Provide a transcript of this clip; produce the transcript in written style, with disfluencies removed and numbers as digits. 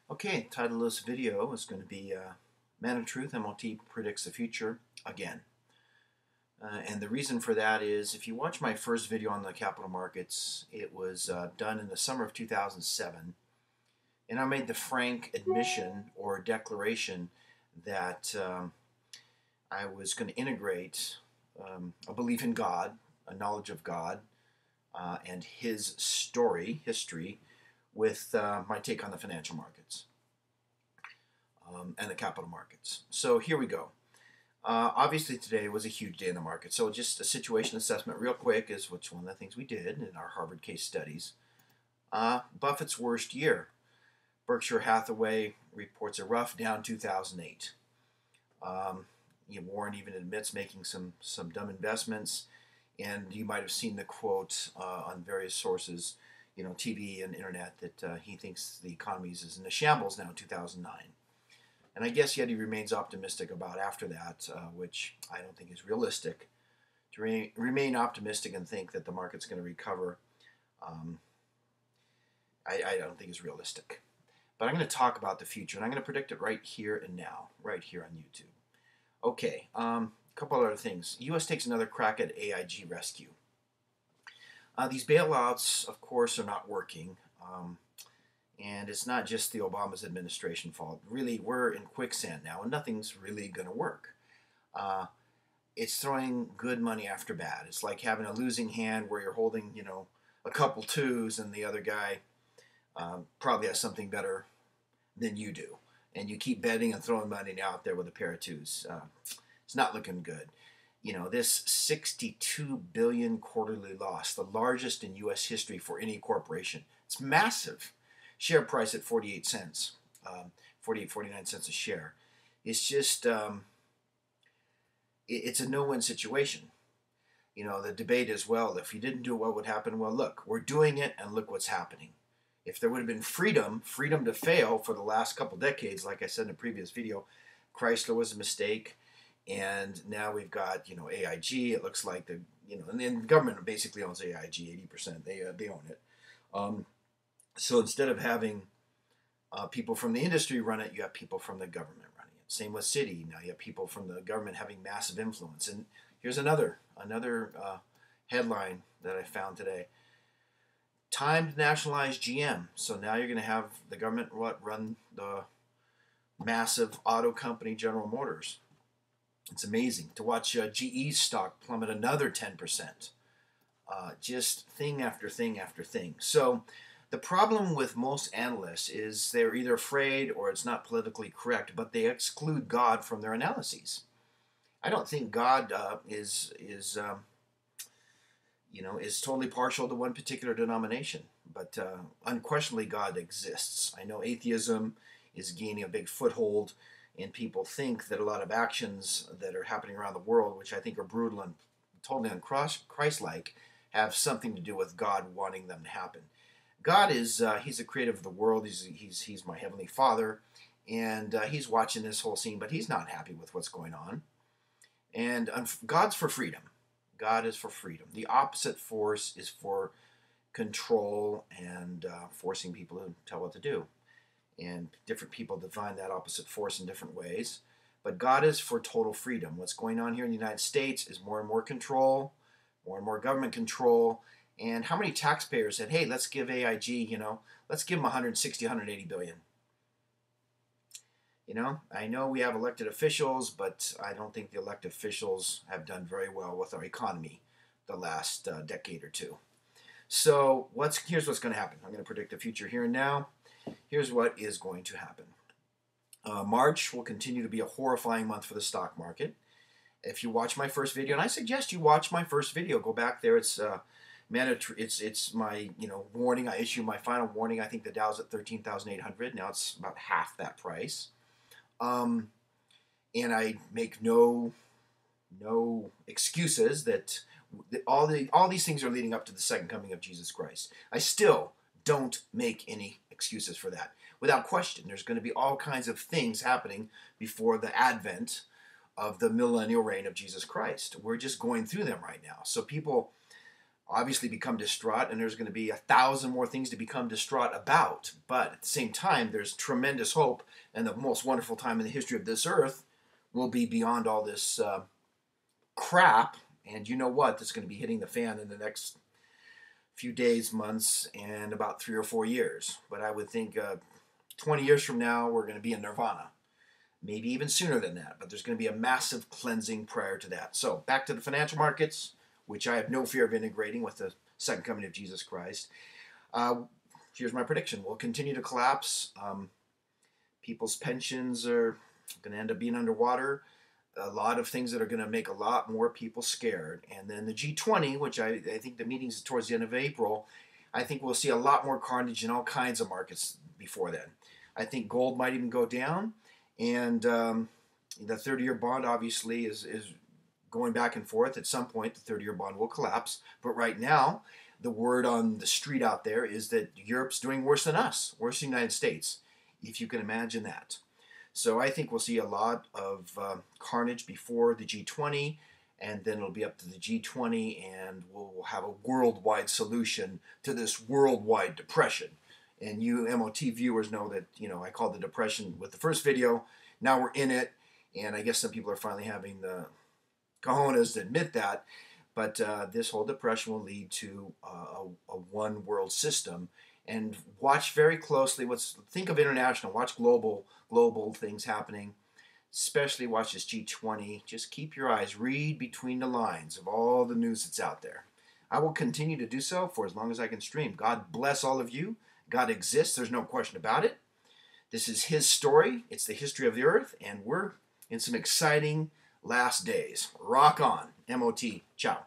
Okay, title of this video is going to be Man of Truth, MOT predicts the future again. And the reason for that is if you watch my first video on the capital markets, it was done in the summer of 2007. And I made the frank admission or declaration that I was going to integrate a belief in God, a knowledge of God, and His history, with my take on the financial markets and the capital markets. So here we go. Obviously today was a huge day in the market. So just a situation assessment real quick is one of the things we did in our Harvard case studies. Buffett's worst year. Berkshire Hathaway reports a rough down 2008. Warren even admits making some dumb investments, and you might have seen the quote on various sources, TV and internet, that he thinks the economy is in a shambles now in 2009. And I guess yet he remains optimistic about after that, which I don't think is realistic. To remain optimistic and think that the market's going to recover, I don't think is realistic. But I'm going to talk about the future, and I'm going to predict it right here and now, right here on YouTube. Okay, a couple other things. U.S. takes another crack at AIG rescue. These bailouts, of course, are not working. And it's not just the Obama's administration fault. Really, we're in quicksand now, and nothing's really going to work. It's throwing good money after bad. It's like having a losing hand where you're holding, a couple twos, and the other guy probably has something better than you do. And you keep betting and throwing money out there with a pair of twos. It's not looking good. This $62 billion quarterly loss, the largest in U.S. history for any corporation. It's massive. Share price at 48 cents, 49 cents a share. It's just, it's a no-win situation. The debate is, well, if you didn't do it, what would happen? Well, look, we're doing it, and look what's happening. If there would have been freedom to fail for the last couple decades, like I said in a previous video, Chrysler was a mistake, and now we've got, AIG. It looks like and then the government basically owns AIG, 80%. They own it. So instead of having people from the industry run it, you have people from the government running it. Same with Citi. Now you have people from the government having massive influence. And here's another headline that I found today. Time to nationalize GM. So now you're going to have the government run the massive auto company General Motors. It's amazing to watch GE's stock plummet another 10%. Just thing after thing after thing. So the problem with most analysts is they're either afraid or it's not politically correct, but they exclude God from their analyses. I don't think God is totally partial to one particular denomination, but unquestionably God exists. I know atheism is gaining a big foothold, and people think that a lot of actions that are happening around the world, which I think are brutal and totally un-Christ-like, have something to do with God wanting them to happen. God is, he's the creator of the world. He's my heavenly Father, and he's watching this whole scene, but he's not happy with what's going on. And God's for freedom. God is for freedom. The opposite force is for control and forcing people to tell what to do. And different people define that opposite force in different ways. But God is for total freedom. What's going on here in the United States is more and more control, more and more government control. And how many taxpayers said, hey, let's give AIG, let's give them 160, 180 billion. I know we have elected officials, but I don't think the elected officials have done very well with our economy the last decade or two. So here's what's going to happen. I'm going to predict the future here and now. Here's what is going to happen. March will continue to be a horrifying month for the stock market. If you watch my first video, and I suggest you watch my first video, go back there. It's my warning. I issue my final warning. I think the Dow's at 13,800. Now it's about half that price. And I make no excuses that all these things are leading up to the second coming of Jesus Christ. I still don't make any excuses for that. Without question, there's going to be all kinds of things happening before the advent of the millennial reign of Jesus Christ. We're just going through them right now. So people obviously become distraught, and there's going to be 1,000 more things to become distraught about. But at the same time, there's tremendous hope, and the most wonderful time in the history of this earth will be beyond all this crap. And you know what? That's going to be hitting the fan in the next few days, months, and about 3 or 4 years. But I would think 20 years from now, we're going to be in nirvana. Maybe even sooner than that. But there's going to be a massive cleansing prior to that. So back to the financial markets, which I have no fear of integrating with the second coming of Jesus Christ. Here's my prediction. We'll continue to collapse. People's pensions are going to end up being underwater. A lot of things that are going to make a lot more people scared. And then the G20, which I think the meeting's towards the end of April, I think we'll see a lot more carnage in all kinds of markets before then. I think gold might even go down. And the 30-year bond obviously is going back and forth. At some point, the 30-year bond will collapse. But right now, the word on the street out there is that Europe's doing worse than us, worse than the United States, if you can imagine that. So I think we'll see a lot of carnage before the G20, and then it'll be up to the G20, and we'll have a worldwide solution to this worldwide depression. And you MOT viewers know that, I called the depression with the first video. Now we're in it, and I guess some people are finally having the cojones to admit that. But this whole depression will lead to a one world system. And watch very closely. Think of international. Watch global things happening. Especially watch this G20. Just keep your eyes. Read between the lines of all the news that's out there. I will continue to do so for as long as I can stream. God bless all of you. God exists. There's no question about it. This is His story. It's the history of the earth. And we're in some exciting last days. Rock on. MOT. Ciao.